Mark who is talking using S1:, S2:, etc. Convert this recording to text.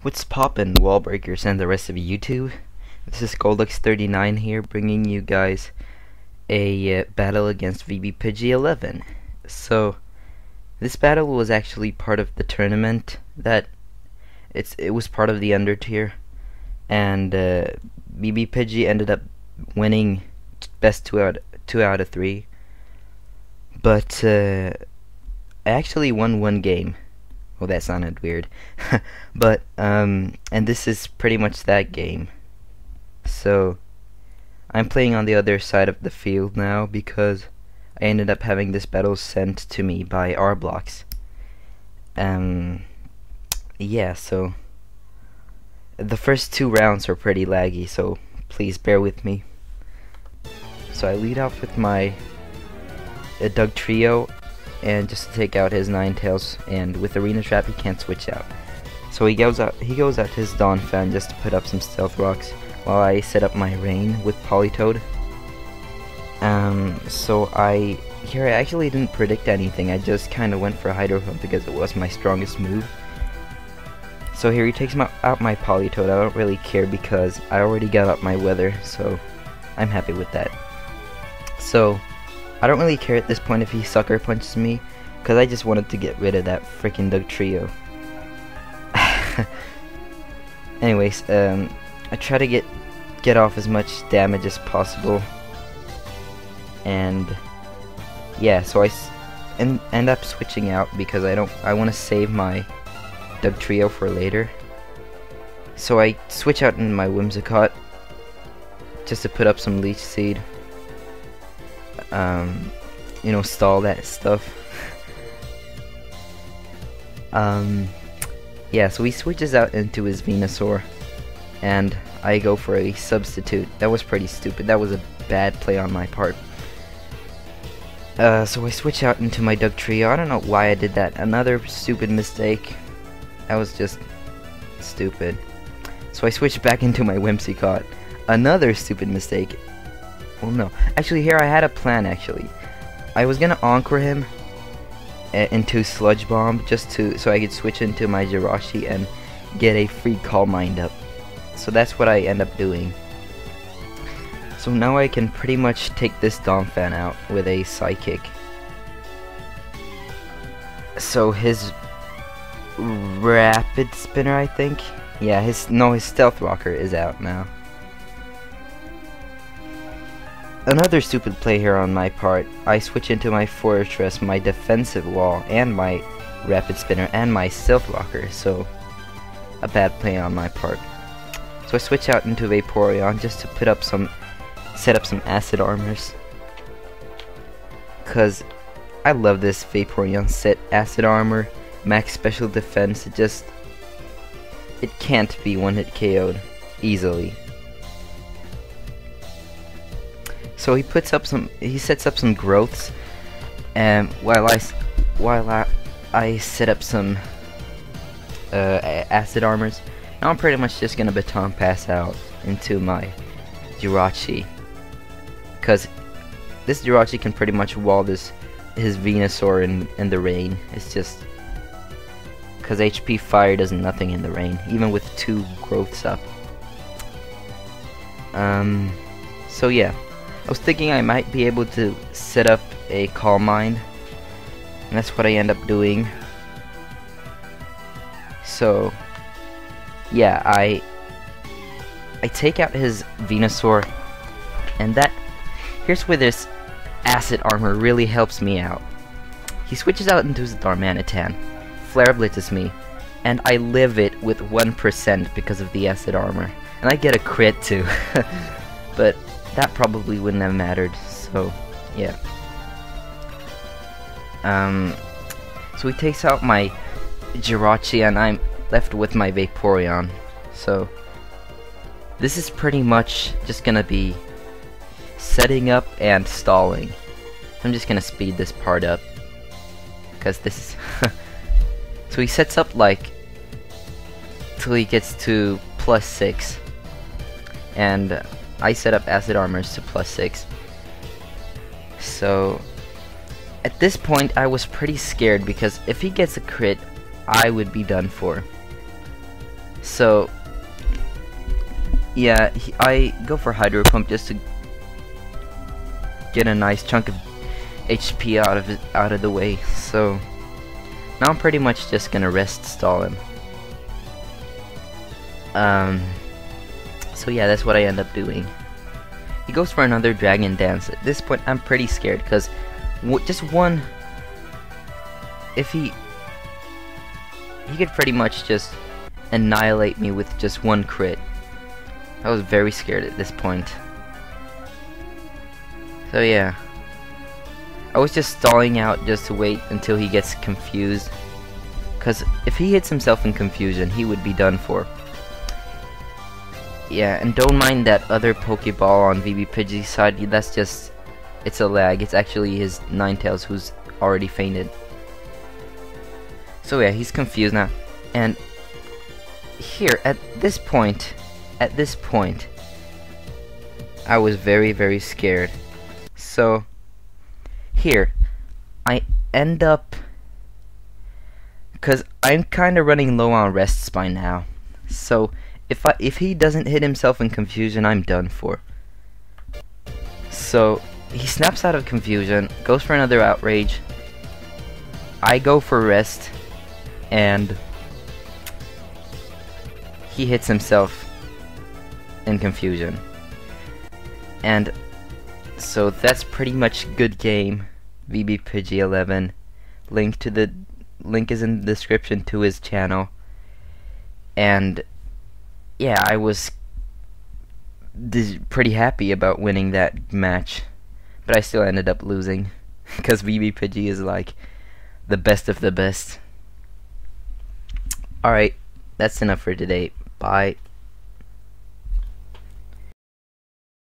S1: What's poppin', wall breakers and the rest of YouTube? This is Goldux39 here, bringing you guys a battle against VBPidgey11. So, this battle was actually part of the tournament that it was part of the under tier, and VBPidgey ended up winning best two out of 3. But I actually won one game. Well, that sounded weird. But and this is pretty much that game. So I'm playing on the other side of the field now because I ended up having this battle sent to me by R-Blocks. Yeah, so the first 2 rounds are pretty laggy, so please bear with me. So I lead off with my Doug Trio, and just to take out his Ninetales, and with Arena Trap he can't switch out. So he goes out to his Dawn Fan just to put up some Stealth Rocks while I set up my Rain with Politoed. So I actually didn't predict anything, I just kinda went for Hydro Pump because it was my strongest move. So here he takes out my Politoed. I don't really care because I already got up my Weather, so I'm happy with that. So I don't really care at this point if he Sucker Punches me, because I just wanted to get rid of that freaking Doug Trio. Anyways, I try to get off as much damage as possible, and yeah, so I end up switching out because I want to save my Doug Trio for later. So I switch out into my Whimsicott just to put up some Leech Seed. You know, stall that stuff. Yeah, so he switches out into his Venusaur, and I go for a substitute. That was pretty stupid. That was a bad play on my part. So I switch out into my Doug Trio. I don't know why I did that. Another stupid mistake. That was just stupid. So I switched back into my Whimsicott. Another stupid mistake. Well, no. Actually, here I had a plan, actually. I was gonna Encore him into Sludge Bomb just so I could switch into my Jirachi and get a free Calm Mind up. So that's what I end up doing. So now I can pretty much take this Donphan out with a Psychic. So his Rapid Spinner, I think? Yeah, his Stealth Rocker is out now. Another stupid play here on my part. I switch into my Fortress, my Defensive Wall, and my Rapid Spinner, and my Stealth Rocker, so a bad play on my part. So I switch out into Vaporeon just to set up some Acid Armors. Cause I love this Vaporeon set. Acid Armor, Max Special Defense, it can't be one-hit KO'd easily. So he sets up some growths, and while I set up some Acid Armors. Now I'm pretty much just gonna Baton Pass out into my Jirachi, cause this Jirachi can pretty much wall his Venusaur in the rain. It's just cause HP Fire does nothing in the rain, even with 2 growths up. So yeah. I was thinking I might be able to set up a Calm Mind, and that's what I end up doing. So yeah, I take out his Venusaur, and here's where this Acid Armor really helps me out. He switches out into his Darmanitan, Flare Blitzes me, and I live it with 1% because of the Acid Armor, and I get a crit too. But that probably wouldn't have mattered, so yeah. So he takes out my Jirachi, and I'm left with my Vaporeon. So this is pretty much just gonna be setting up and stalling. I'm just gonna speed this part up, because this is so he sets up like till he gets to +6, and I set up Acid Armors to +6. So at this point I was pretty scared because if he gets a crit I would be done for. So yeah, I go for Hydro Pump just to get a nice chunk of HP out of the way. So now I'm pretty much just gonna rest stall him. So yeah, that's what I end up doing. He goes for another Dragon Dance. At this point, I'm pretty scared because just one. If he could pretty much just annihilate me with just one crit. I was very scared at this point. So yeah, I was just stalling out just to wait until he gets confused. Because if he hits himself in confusion, he would be done for. Yeah, and don't mind that other Pokeball on VBPidgey's side. That's just, it's a lag. It's actually his Ninetales who's already fainted. So yeah, he's confused now. And here, at this point, I was very, very scared. So here, I end up, because I'm kind of running low on rests by now. So if he doesn't hit himself in confusion, I'm done for. So he snaps out of confusion, goes for another outrage. I go for rest, and he hits himself in confusion. And so that's pretty much good game. VBPidgey11. Link is in the description to his channel. And yeah, I was pretty happy about winning that match, but I still ended up losing because VBPidgey is like the best of the best. Alright, that's enough for today. Bye.